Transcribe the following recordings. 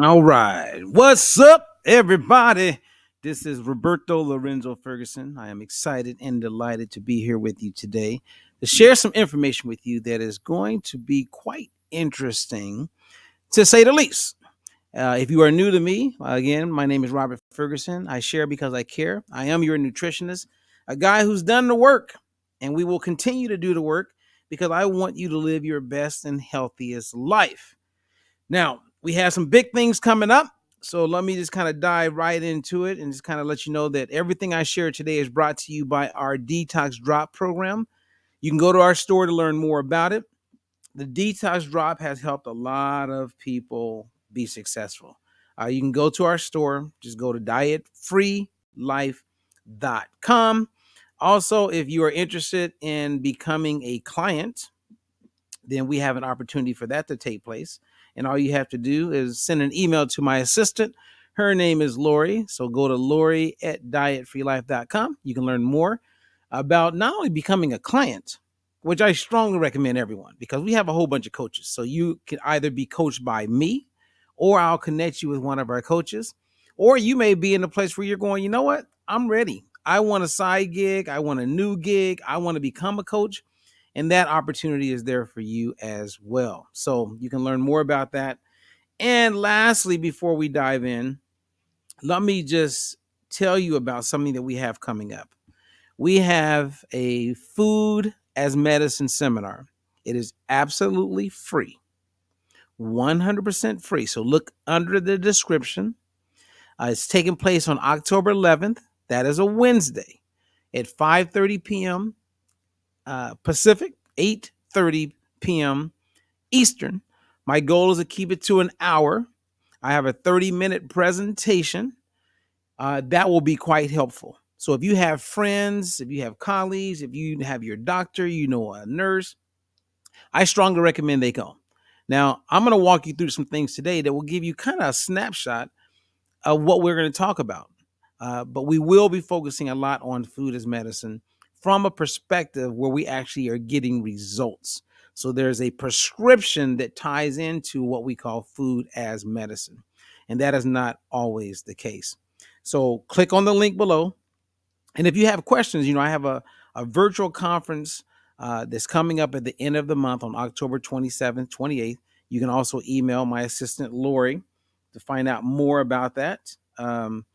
All right. What's up, everybody? This is Roberto Lorenzo Ferguson. I am excited and delighted to be here with you today to share some information with you that is going to be quite interesting, to say the least. If you are new to me, again, my name is Robert Ferguson. I share because I care. I am your nutritionist, a guy who's done the work, and we will continue to do the work because I want you to live your best and healthiest life. Now, we have some big things coming up. So let me just kind of dive right into it and just kind of let you know that everything I share today is brought to you by our Detox Drop program. You can go to our store to learn more about it. The Detox Drop has helped a lot of people be successful. You can go to our store, just go to dietfreelife.com. Also, if you are interested in becoming a client, then we have an opportunity for that to take place. And all you have to do is send an email to my assistant. Her name is Lori. So go to Lori at dietfreelife.com. You can learn more about not only becoming a client, which I strongly recommend everyone because we have a whole bunch of coaches. So you can either be coached by me or I'll connect you with one of our coaches. Or you may be in a place where you're going, you know what? I'm ready. I want a side gig. I want a new gig. I want to become a coach. And that opportunity is there for you as well. So you can learn more about that. And lastly, before we dive in, let me just tell you about something that we have coming up. We have a food as medicine seminar. It is absolutely free, 100% free. So look under the description. It's taking place on October 11th. That is a Wednesday at 5:30 p.m. Pacific, 8:30 p.m. Eastern. My goal is to keep it to an hour. I have a 30-minute presentation that will be quite helpful. So if you have friends, if you have colleagues, if you have your doctor, you know, a nurse, I strongly recommend they go. Now, I'm going to walk you through some things today that will give you kind of a snapshot of what we're going to talk about. But we will be focusing a lot on food as medicine from a perspective where we actually are getting results. So there's a prescription that ties into what we call food as medicine. And that is not always the case. So click on the link below. And if you have questions, you know, I have a virtual conference that's coming up at the end of the month on October 27th, 28th. You can also email my assistant, Lori, to find out more about that. And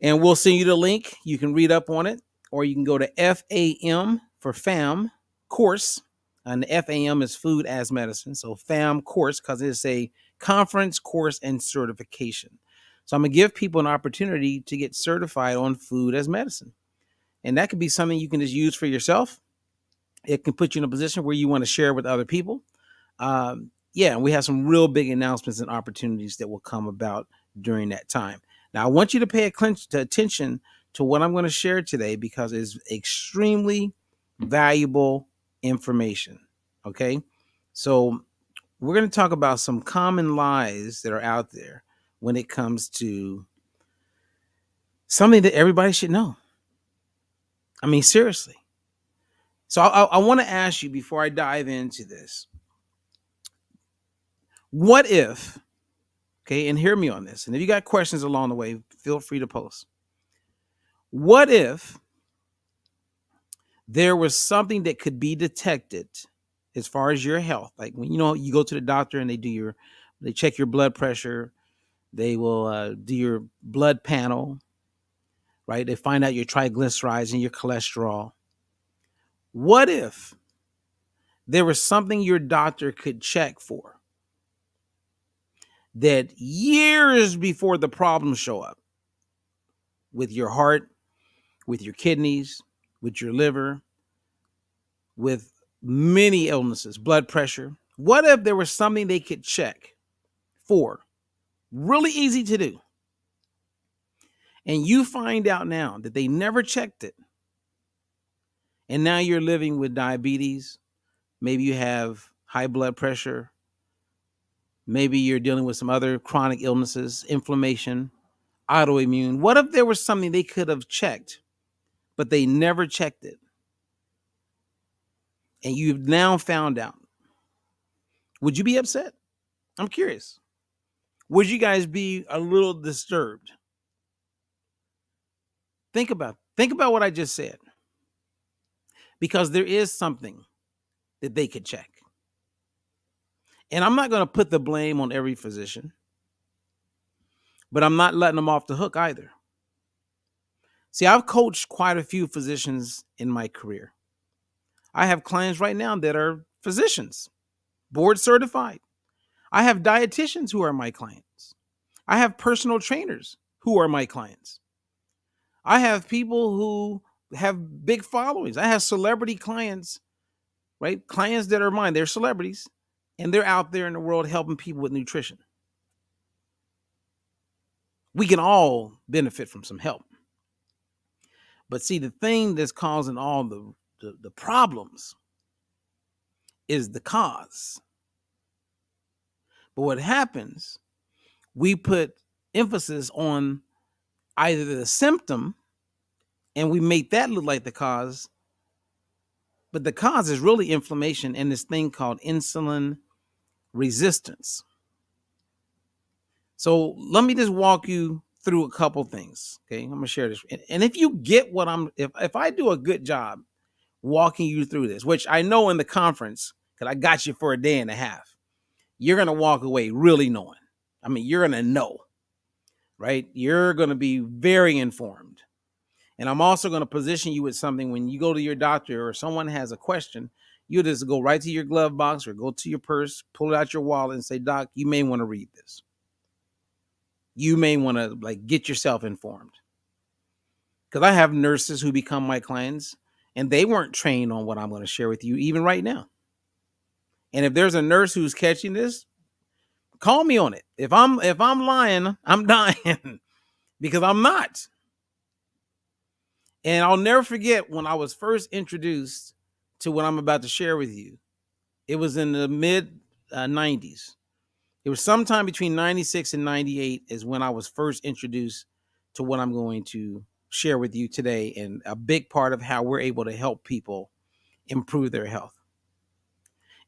we'll send you the link. You can read up on it, or you can go to FAM for FAM course. And the FAM is food as medicine. So FAM course, because it's a conference, course, and certification. So I'm going to give people an opportunity to get certified on food as medicine. And that could be something you can just use for yourself. It can put you in a position where you want to share with other people. Yeah, and we have some real big announcements and opportunities that will come about during that time. Now, I want you to pay attention to what I'm going to share today because it's extremely valuable information. Okay, so we're going to talk about some common lies that are out there when it comes to something that everybody should know. I mean, seriously. So I want to ask you before I dive into this, what if, okay, and hear me on this, and if you got questions along the way, feel free to post. What if there was something that could be detected as far as your health? Like when, you know, you go to the doctor and they check your blood pressure, they will do your blood panel, right? They find out your triglycerides and your cholesterol. What if there was something your doctor could check for that years before the problems show up with your heart, with your kidneys, with your liver, with many illnesses, blood pressure? What if there was something they could check for? Really easy to do. And you find out now that they never checked it. And now you're living with diabetes. Maybe you have high blood pressure. Maybe you're dealing with some other chronic illnesses, inflammation, autoimmune. What if there was something they could have checked, but they never checked it? And you've now found out. Would you be upset? I'm curious. would you guys be a little disturbed? Think about what I just said, because there is something that they could check. And I'm not going to put the blame on every physician, but I'm not letting them off the hook either. See, I've coached quite a few physicians in my career. I have clients right now that are physicians, board certified. I have dietitians who are my clients. I have personal trainers who are my clients. I have people who have big followings. I have celebrity clients, right? Clients that are mine, they're celebrities, and they're out there in the world helping people with nutrition. We can all benefit from some help. But see, the thing that's causing all the problems is the cause. But what happens, we put emphasis on either the symptom and we make that look like the cause, but the cause is really inflammation and this thing called insulin resistance. So let me just walk you through a couple things. Okay, I'm gonna share this. And if you get what if I do a good job walking you through this, which I know in the conference, because I got you for a day and a half, you're gonna walk away really knowing. I mean, you're gonna know, right? You're gonna be very informed. And I'm also going to position you with something when you go to your doctor or someone has a question, you just go right to your glove box or go to your purse, pull it out your wallet and say, Doc, you may want to read this. You may want to get yourself informed. Because I have nurses who become my clients and they weren't trained on what I'm going to share with you even right now. And if there's a nurse who's catching this, call me on it. If I'm lying, I'm dying because I'm not. And I'll never forget when I was first introduced to what I'm about to share with you. It was in the mid 90s. It was sometime between 96 and 98 is when I was first introduced to what I'm going to share with you today, and a big part of how we're able to help people improve their health.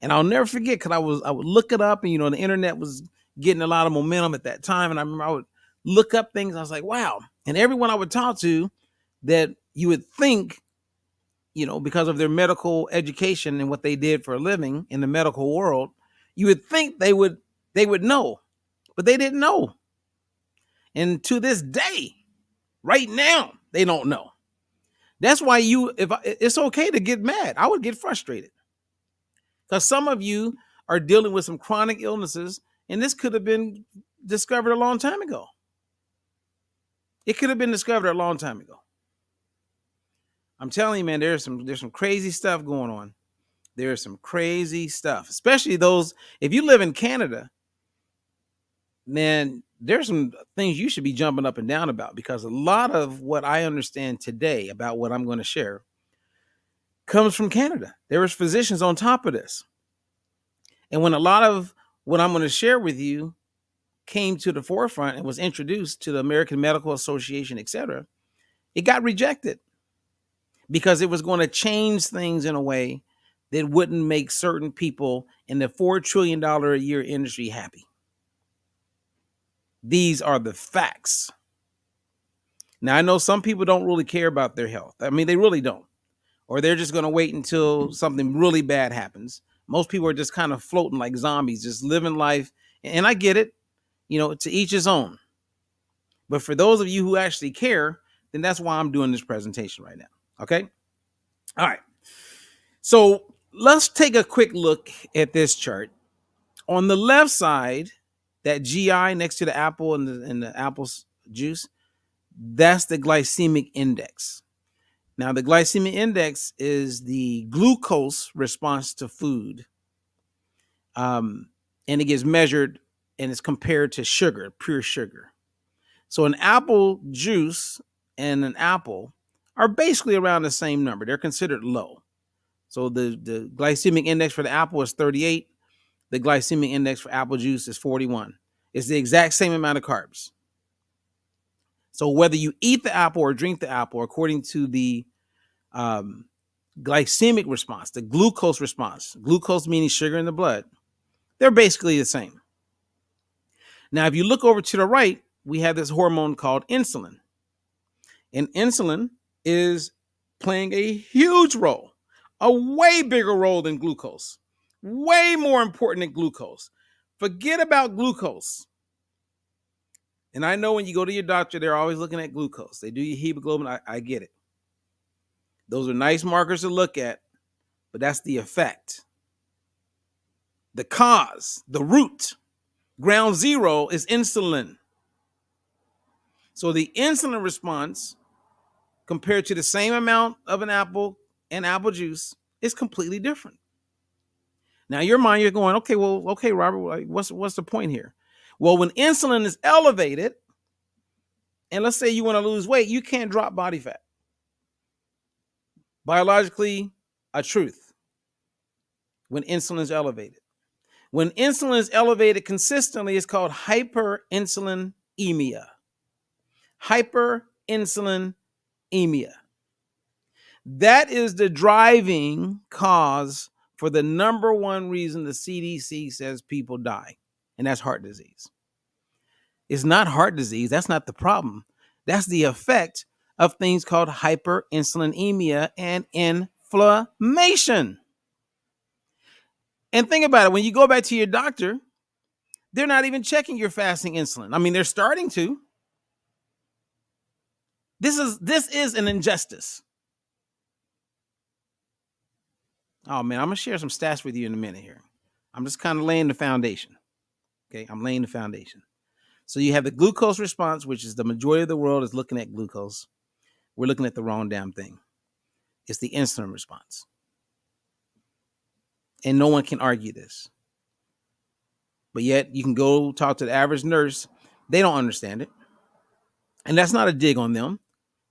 And I'll never forget because I would look it up, and the internet was getting a lot of momentum at that time. And I remember I would look up things. I was like, wow. And everyone I would talk to that you would think, because of their medical education and what they did for a living in the medical world, you would think they would know, but they didn't know. And to this day, right now, they don't know. That's why it's okay to get mad. I would get frustrated because some of you are dealing with some chronic illnesses, and this could have been discovered a long time ago. It could have been discovered a long time ago. I'm telling you, man, there's some crazy stuff going on. There's some crazy stuff, especially those, if you live in Canada, man, there's some things you should be jumping up and down about, because a lot of what I understand today about what I'm going to share comes from Canada. There was physicians on top of this. And when a lot of what I'm going to share with you came to the forefront and was introduced to the American Medical Association, etc., it got rejected because it was going to change things in a way that wouldn't make certain people in the $4 trillion a year industry happy. These are the facts. Now, I know some people don't really care about their health. I mean, they really don't. Or they're just going to wait until something really bad happens. Most people are just kind of floating like zombies, just living life. And I get it, to each his own. But for those of you who actually care, then that's why I'm doing this presentation right now. Okay? All right. So let's take a quick look at this chart. On the left side, that GI next to the apple and the apple's juice, that's the glycemic index. Now, the glycemic index is the glucose response to food. And it gets measured and it's compared to sugar, pure sugar. So an apple juice and an apple are basically around the same number. They're considered low. So the glycemic index for the apple is 38. The glycemic index for apple juice is 41. It's the exact same amount of carbs. So whether you eat the apple or drink the apple, according to the glycemic response, the glucose response, glucose meaning sugar in the blood, they're basically the same. Now, if you look over to the right, we have this hormone called insulin. And insulin is playing a huge role, a way bigger role than glucose, way more important than glucose. Forget about glucose. And I know when you go to your doctor, they're always looking at glucose. They do your hemoglobin. I get it. Those are nice markers to look at, but that's the effect. The cause, the root, ground zero is insulin. So the insulin response compared to the same amount of an apple and apple juice is completely different. Now, your mind, you're going, okay, Robert, what's the point here? Well, when insulin is elevated, and let's say you want to lose weight, you can't drop body fat. Biologically, a truth. When insulin is elevated. When insulin is elevated consistently, it's called hyperinsulinemia. Hyperinsulinemia. That is the driving cause for the number one reason the CDC says people die, and that's heart disease. It's not heart disease. That's not the problem. That's the effect of things called hyperinsulinemia and inflammation. And think about it. When you go back to your doctor, they're not even checking your fasting insulin. I mean, they're starting to. This is an injustice. Oh, man, I'm going to share some stats with you in a minute here. I'm just kind of laying the foundation. Okay, I'm laying the foundation. So you have the glucose response, which is the majority of the world is looking at glucose. We're looking at the wrong damn thing. It's the insulin response. And no one can argue this. But yet you can go talk to the average nurse. They don't understand it. And that's not a dig on them.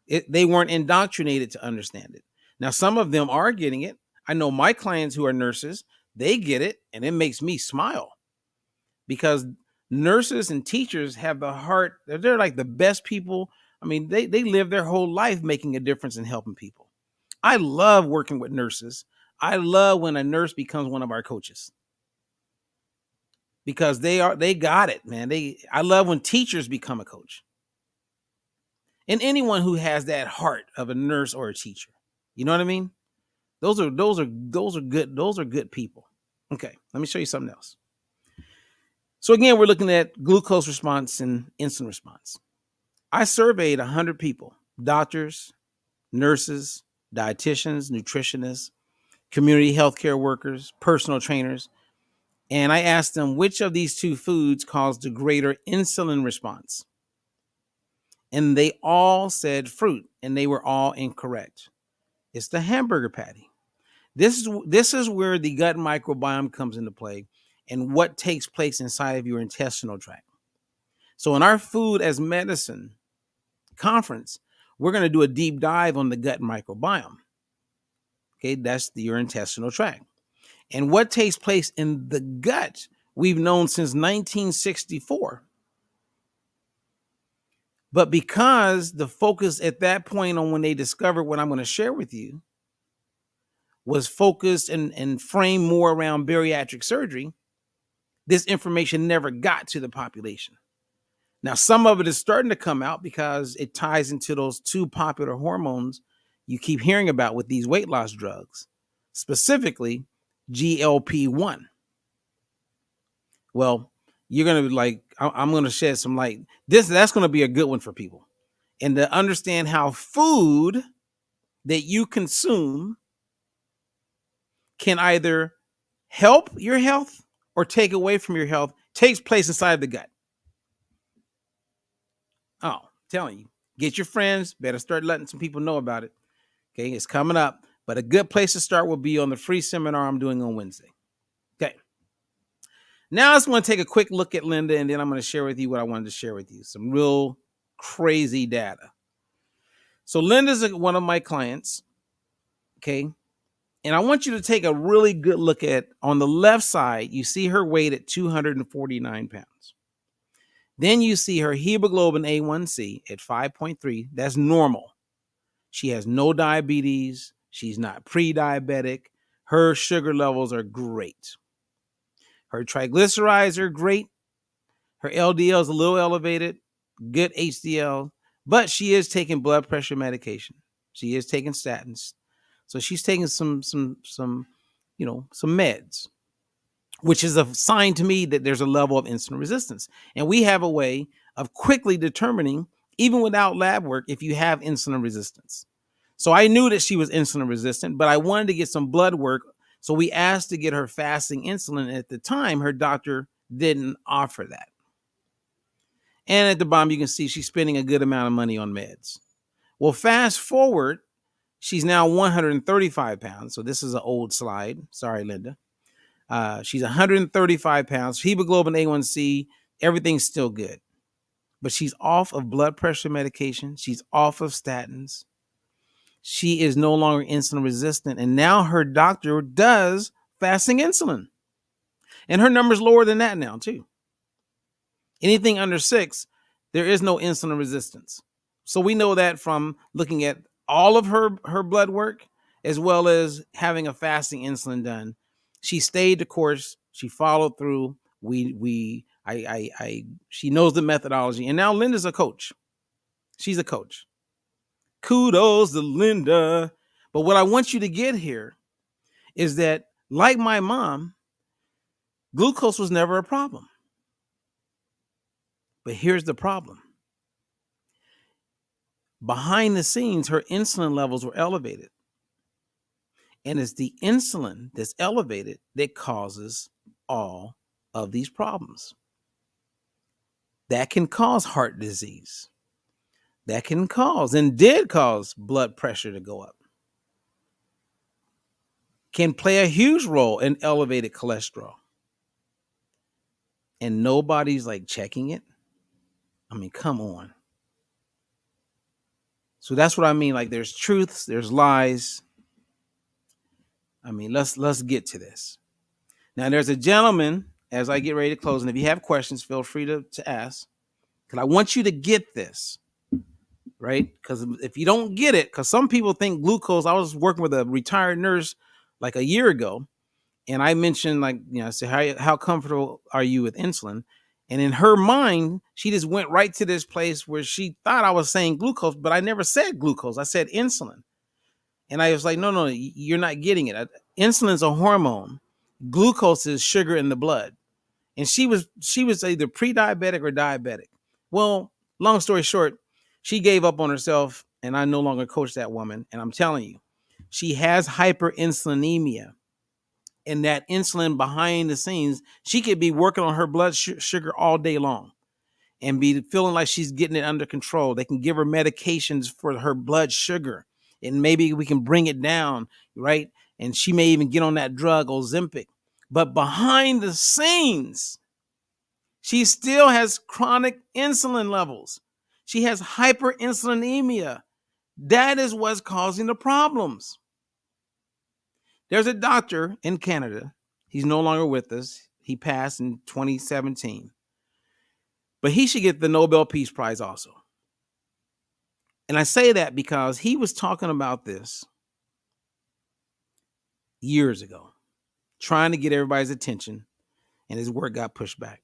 They weren't indoctrinated to understand it. Now, some of them are getting it. I know my clients who are nurses, they get it, and it makes me smile because nurses and teachers have the heart. They're like the best people. I mean, they live their whole life making a difference and helping people. I love working with nurses. I love when a nurse becomes one of our coaches because they got it, man. I love when teachers become a coach. And anyone who has that heart of a nurse or a teacher. You know what I mean? Those are good people. Okay, let me show you something else. So again, we're looking at glucose response and insulin response. I surveyed 100 people, doctors, nurses, dietitians, nutritionists, community healthcare workers, personal trainers, and I asked them which of these two foods caused the greater insulin response. And they all said fruit, and they were all incorrect. It's the hamburger patty. This is where the gut microbiome comes into play and what takes place inside of your intestinal tract. So in our Food as Medicine conference, we're going to do a deep dive on the gut microbiome. Okay, that's your intestinal tract. And what takes place in the gut, we've known since 1964. But because the focus at that point on when they discovered what I'm going to share with you was focused and framed more around bariatric surgery, this information never got to the population. Now, some of it is starting to come out because it ties into those two popular hormones you keep hearing about with these weight loss drugs, specifically GLP-1. Well, you're going to I'm going to shed some light. That's going to be a good one for people. And to understand how food that you consume can either help your health or take away from your health takes place inside the gut. Oh, I'm telling you, get your friends, better start letting some people know about it. Okay, it's coming up. But a good place to start will be on the free seminar I'm doing on Wednesday. Okay. Now I just want to take a quick look at Linda, and then I'm going to share with you what I wanted to share with you. Some real crazy data. So Linda's one of my clients. Okay. And I want you to take a really good look at, on the left side, you see her weight at 249 pounds. Then you see her hemoglobin A1C at 5.3. That's normal. She has no diabetes. She's not pre-diabetic. Her sugar levels are great. Her triglycerides are great. Her LDL is a little elevated, good HDL, but she is taking blood pressure medication. She is taking statins. So she's taking some some meds, which is a sign to me that there's a level of insulin resistance. And we have a way of quickly determining, even without lab work, if you have insulin resistance. So I knew that she was insulin resistant, but I wanted to get some blood work. So we asked to get her fasting insulin. At the time, her doctor didn't offer that. And at the bottom, you can see she's spending a good amount of money on meds. Well, fast forward, she's now 135 pounds. So this is an old slide. Sorry, Linda. She's 135 pounds. Hemoglobin A1C, everything's still good. But she's off of blood pressure medication. She's off of statins. She is no longer insulin resistant. And now her doctor does fasting insulin. And her number's lower than that now, too. Anything under 6, there is no insulin resistance. So we know that from looking at all of her blood work, as well as having a fasting insulin done. She stayed the course. She followed through. She knows the methodology. And now Linda's a coach. She's a coach. Kudos to Linda. But what I want you to get here is that, like my mom, glucose was never a problem. But here's the problem. Behind the scenes, her insulin levels were elevated. And it's the insulin that's elevated that causes all of these problems. That can cause heart disease. That can cause and did cause blood pressure to go up. Can play a huge role in elevated cholesterol. And nobody's like checking it. I mean, come on. So that's what I mean. Like, there's truths, there's lies. I mean, let's get to this. Now, there's a gentleman, as I get ready to close, and if you have questions, feel free to ask. Because I want you to get this, right? Because if you don't get it, because some people think glucose, I was working with a retired nurse like a year ago, and I mentioned, like, I said, how comfortable are you with insulin? And in her mind, she just went right to this place where she thought I was saying glucose, but I never said glucose. I said insulin. And I was like, no, you're not getting it. Insulin's a hormone. Glucose is sugar in the blood. And she was either pre-diabetic or diabetic. Well, long story short, she gave up on herself, and I no longer coach that woman. And I'm telling you, she has hyperinsulinemia. And that insulin behind the scenes, she could be working on her blood sugar all day long and be feeling like she's getting it under control. They can give her medications for her blood sugar, and maybe we can bring it down, right? And she may even get on that drug, Ozempic. But behind the scenes, she still has chronic insulin levels. She has hyperinsulinemia. That is what's causing the problems. There's a doctor in Canada. He's no longer with us. He passed in 2017. But he should get the Nobel Peace Prize also. And I say that because he was talking about this years ago, trying to get everybody's attention, and his work got pushed back.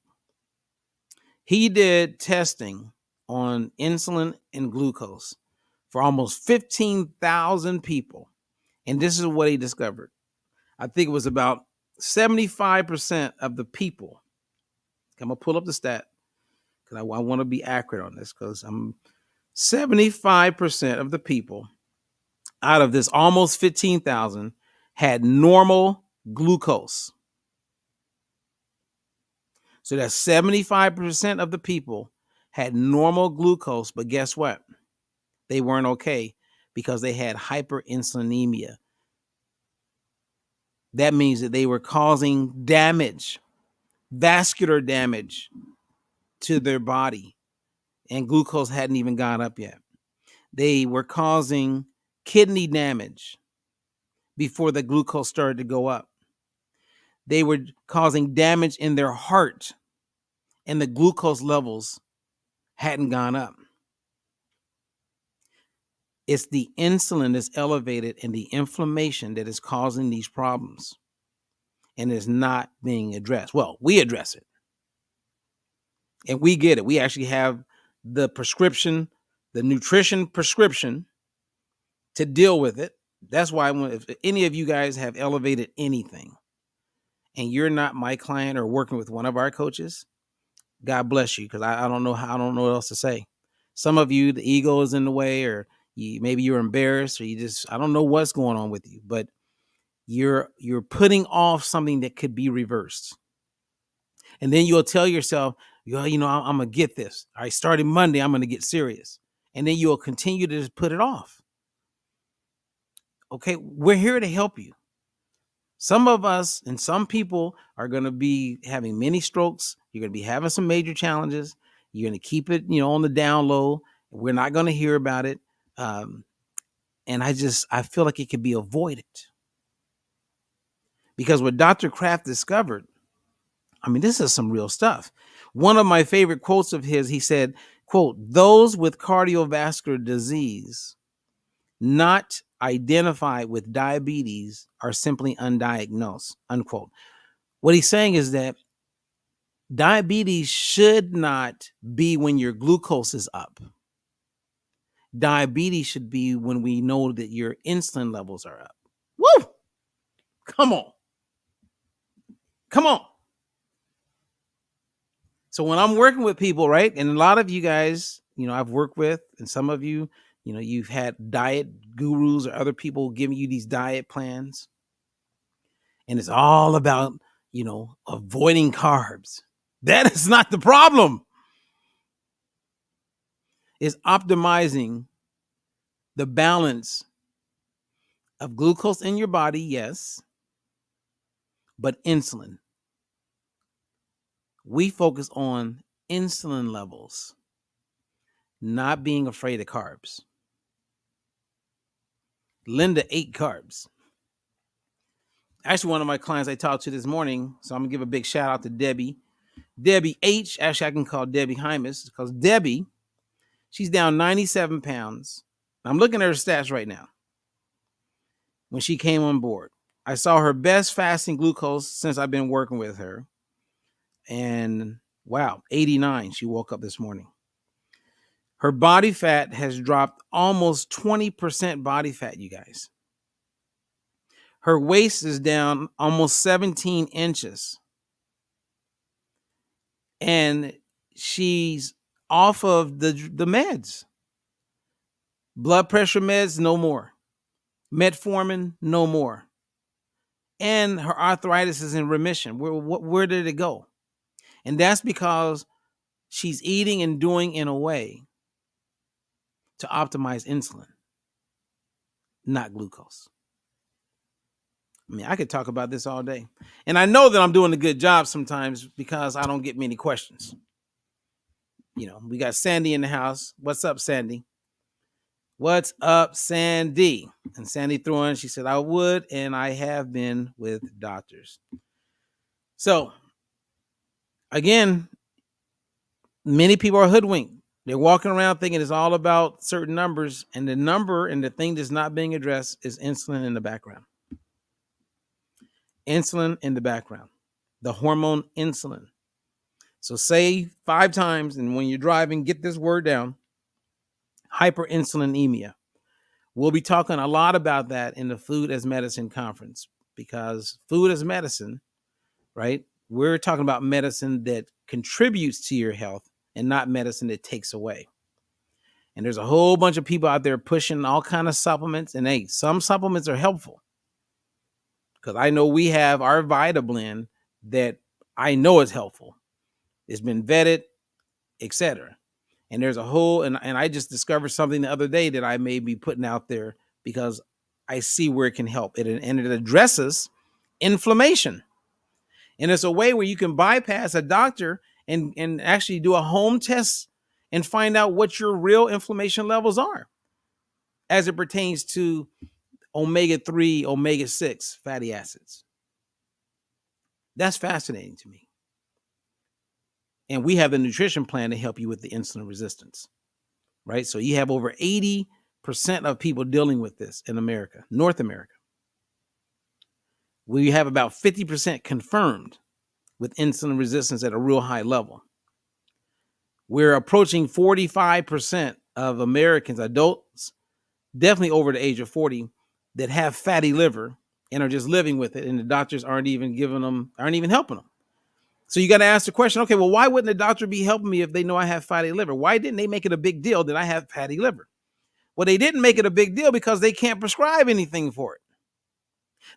He did testing on insulin and glucose for almost 15,000 people. And this is what he discovered. I think it was about 75% of the people. I'm going to pull up the stat because I want to be accurate on this, because 75% of the people out of this almost 15,000 had normal glucose. So that's 75% of the people had normal glucose, but guess what? They weren't okay because they had hyperinsulinemia. That means that they were causing damage, vascular damage to their body, and glucose hadn't even gone up yet. They were causing kidney damage before the glucose started to go up. They were causing damage in their heart, and the glucose levels hadn't gone up. It's the insulin that's elevated and the inflammation that is causing these problems, and is not being addressed. Well, we address it. And we get it. We actually have the prescription, the nutrition prescription to deal with it. That's why if any of you guys have elevated anything and you're not my client or working with one of our coaches, God bless you, because I don't know how, I don't know what else to say. Some of you, the ego is in the way, or maybe you're embarrassed, or you just, I don't know what's going on with you, but you're putting off something that could be reversed. And then you'll tell yourself, I'm gonna get this. All right, starting Monday, I'm gonna get serious. And then you'll continue to just put it off. Okay, we're here to help you. Some of us and some people are going to be having many strokes. You're going to be having some major challenges. You're going to keep it, on the down low. We're not going to hear about it. And I feel like it could be avoided. Because what Dr. Kraft discovered, I mean, this is some real stuff. One of my favorite quotes of his, he said, quote, "Those with cardiovascular disease not identified with diabetes are simply undiagnosed," unquote. What he's saying is that diabetes should not be when your glucose is up. Diabetes should be when we know that your insulin levels are up. Woo! Come on. Come on. So when I'm working with people, right, and a lot of you guys, I've worked with, and some of you, you've had diet gurus or other people giving you these diet plans. And it's all about, avoiding carbs. That is not the problem. It's optimizing the balance of glucose in your body, yes, but insulin. We focus on insulin levels, not being afraid of carbs. Linda ate carbs. Actually, one of my clients I talked to this morning, so I'm going to give a big shout out to Debbie. Debbie H, actually I can call Debbie Hymas, because Debbie, she's down 97 pounds. I'm looking at her stats right now. When she came on board, I saw her best fasting glucose since I've been working with her. And wow, 89. She woke up this morning. Her body fat has dropped almost 20% body fat, you guys. Her waist is down almost 17 inches. And she's off of the meds. Blood pressure meds, no more. Metformin, no more. And her arthritis is in remission. Where did it go? And that's because she's eating and doing in a way to optimize insulin, not glucose. I mean, I could talk about this all day. And I know that I'm doing a good job sometimes because I don't get many questions. We got Sandy in the house. What's up, Sandy? What's up, Sandy? And Sandy threw in, she said, I would, and I have been with doctors. So, again, many people are hoodwinked. They're walking around thinking it's all about certain numbers, and the number and the thing that's not being addressed is insulin in the background. Insulin in the background, the hormone insulin. So say 5 times, and when you're driving, get this word down, hyperinsulinemia. We'll be talking a lot about that in the Food as Medicine conference, because food as medicine, right? We're talking about medicine that contributes to your health and not medicine that takes away. And there's a whole bunch of people out there pushing all kinds of supplements. And hey, some supplements are helpful. Because I know we have our Vita blend that I know is helpful. It's been vetted, etc. And there's a whole, and I just discovered something the other day that I may be putting out there because I see where it can help. And it addresses inflammation. And it's a way where you can bypass a doctor and actually do a home test and find out what your real inflammation levels are as it pertains to omega-3, omega-6 fatty acids. That's fascinating to me. And we have the nutrition plan to help you with the insulin resistance, right? So you have over 80% of people dealing with this in America, North America. We have about 50% confirmed with insulin resistance at a real high level. We're approaching 45% of Americans, adults, definitely over the age of 40, that have fatty liver and are just living with it. And the doctors aren't even helping them. So you got to ask the question, okay, well, why wouldn't the doctor be helping me if they know I have fatty liver? Why didn't they make it a big deal that I have fatty liver? Well, they didn't make it a big deal because they can't prescribe anything for it.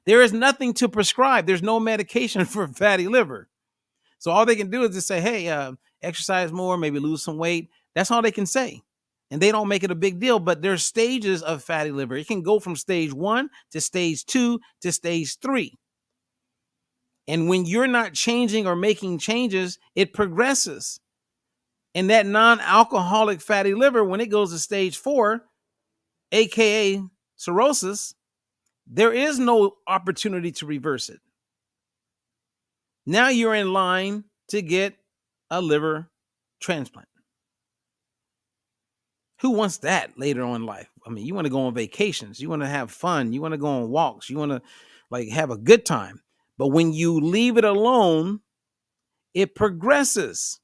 There is nothing to prescribe. There's no medication for fatty liver. So all they can do is just say, hey, exercise more, maybe lose some weight. That's all they can say. And they don't make it a big deal, but there's stages of fatty liver. It can go from stage 1 to stage 2 to stage 3. And when you're not changing or making changes, it progresses. And that non-alcoholic fatty liver, when it goes to stage 4, aka cirrhosis, there is no opportunity to reverse it. Now you're in line to get a liver transplant. Who wants that later on in life? I mean, you want to go on vacations, you want to have fun, you want to go on walks, you want to like have a good time. But when you leave it alone, it progresses.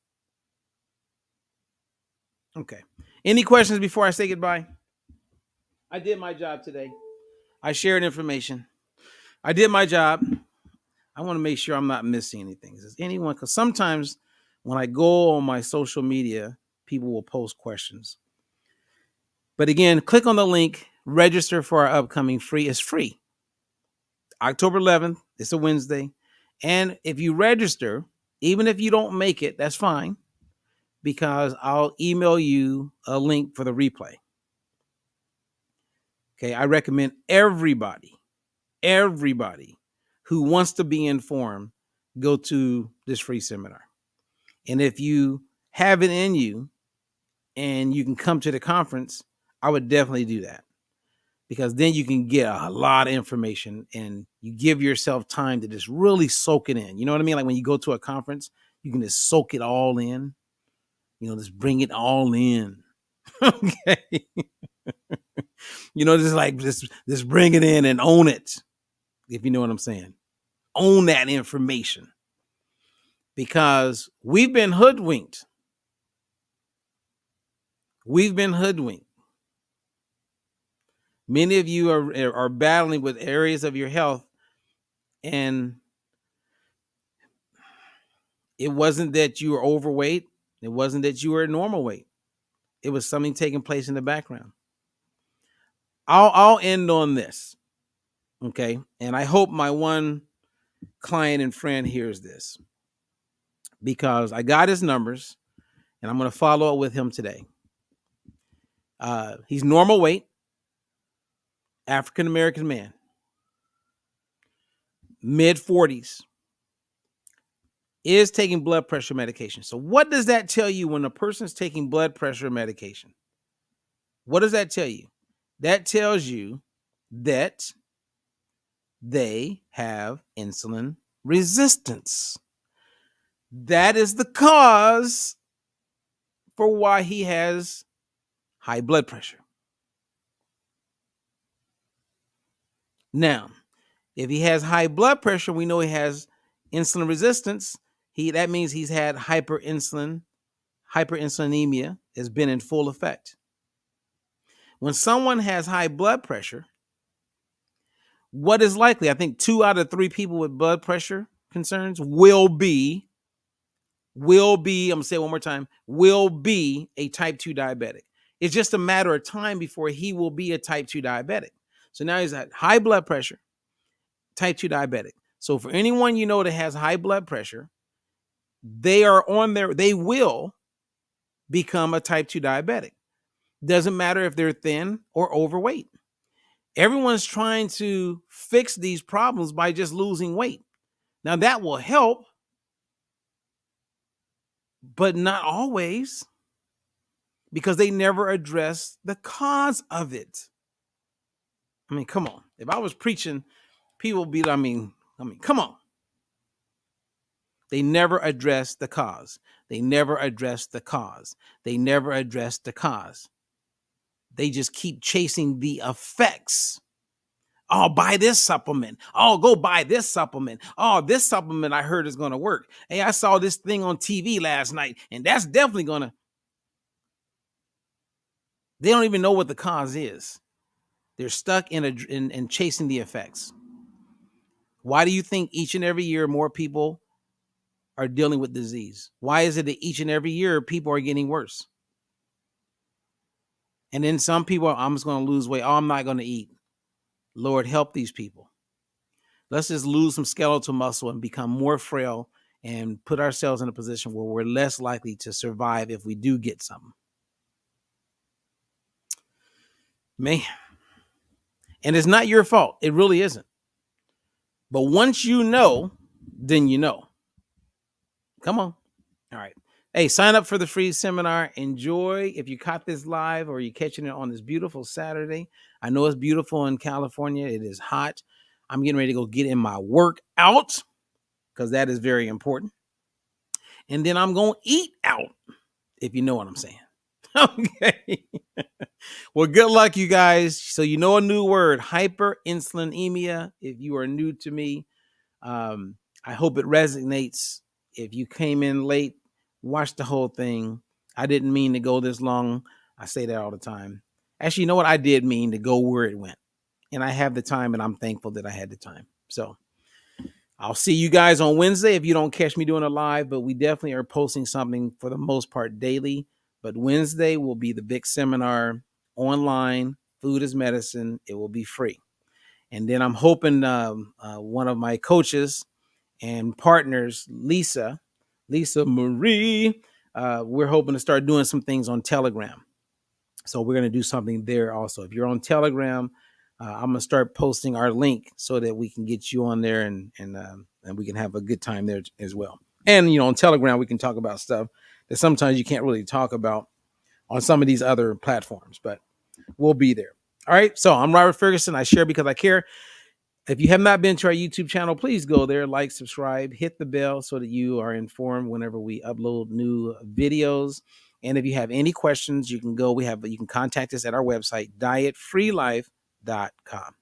Okay. Any questions before I say goodbye? I did my job today. I shared information. I did my job. I want to make sure I'm not missing anything. Is anyone? Because sometimes when I go on my social media, people will post questions. But again, click on the link, register for our upcoming free. It's free. October 11th. It's a Wednesday. And if you register, even if you don't make it, that's fine, because I'll email you a link for the replay. Okay. I recommend everybody who wants to be informed, go to this free seminar. And if you have it in you and you can come to the conference, I would definitely do that, because then you can get a lot of information and you give yourself time to just really soak it in. You know what I mean? Like when you go to a conference, you can just soak it all in, just bring it all in. Okay. Just like, just bring it in and own it. If you know what I'm saying, own that information, because we've been hoodwinked. Many of you are battling with areas of your health, and it wasn't that you were overweight. It wasn't that you were normal weight. It was something taking place in the background. I'll end on this. Okay. And I hope my one client and friend hears this, because I got his numbers and I'm going to follow up with him today. He's normal weight, African-American man, mid 40s, is taking blood pressure medication. So what does that tell you when a person's taking blood pressure medication? What does that tell you? That tells you that they have insulin resistance. That is the cause for why he has high blood pressure. Now, if he has high blood pressure, we know he has insulin resistance. That means he's had hyperinsulinemia has been in full effect. When someone has high blood pressure, what is likely? I think 2 out of 3 people with blood pressure concerns will be, I'm going to say it one more time, will be a type 2 diabetic. It's just a matter of time before he will be a type 2 diabetic. So now he's at high blood pressure, type 2 diabetic. So for anyone that has high blood pressure, they will become a type 2 diabetic. Doesn't matter if they're thin or overweight. Everyone's trying to fix these problems by just losing weight. Now that will help, but not always, because they never address the cause of it. I mean, come on. If I was preaching, people would be, come on. They never address the cause. They just keep chasing the effects. Oh, buy this supplement. Oh, go buy this supplement. Oh, this supplement I heard is going to work. Hey, I saw this thing on TV last night, and that's definitely going to. They don't even know what the cause is. They're stuck in chasing the effects. Why do you think each and every year more people are dealing with disease? Why is it that each and every year people are getting worse? And then some people, I'm just going to lose weight. Oh, I'm not going to eat. Lord, help these people. Let's just lose some skeletal muscle and become more frail and put ourselves in a position where we're less likely to survive if we do get something. Man, and it's not your fault. It really isn't. But once you know, then you know. Come on. All right. Hey, sign up for the free seminar. Enjoy. If you caught this live or you're catching it on this beautiful Saturday, I know it's beautiful in California. It is hot. I'm getting ready to go get in my workout because that is very important. And then I'm going to eat out, if you know what I'm saying. Okay. Well, good luck, you guys. So you know a new word, hyperinsulinemia. If you are new to me, I hope it resonates. If you came in late, watch the whole thing. I didn't mean to go this long. I say that all the time. Actually, you know what? I did mean to go where it went. And I have the time, and I'm thankful that I had the time. So I'll see you guys on Wednesday if you don't catch me doing a live, but we definitely are posting something for the most part daily. But Wednesday will be the big seminar online, Food is Medicine. It will be free. And then I'm hoping one of my coaches and partners, Lisa Marie, we're hoping to start doing some things on Telegram. So we're going to do something there also. If you're on Telegram, I'm going to start posting our link so that we can get you on there and we can have a good time there as well. And, you know, on Telegram, we can talk about stuff that sometimes you can't really talk about on some of these other platforms, but we'll be there. All right. So I'm Robert Ferguson. I share because I care. If you have not been to our YouTube channel, please go there, like, subscribe, hit the bell so that you are informed whenever we upload new videos. And if you have any questions, you can contact us at our website, dietfreelife.com.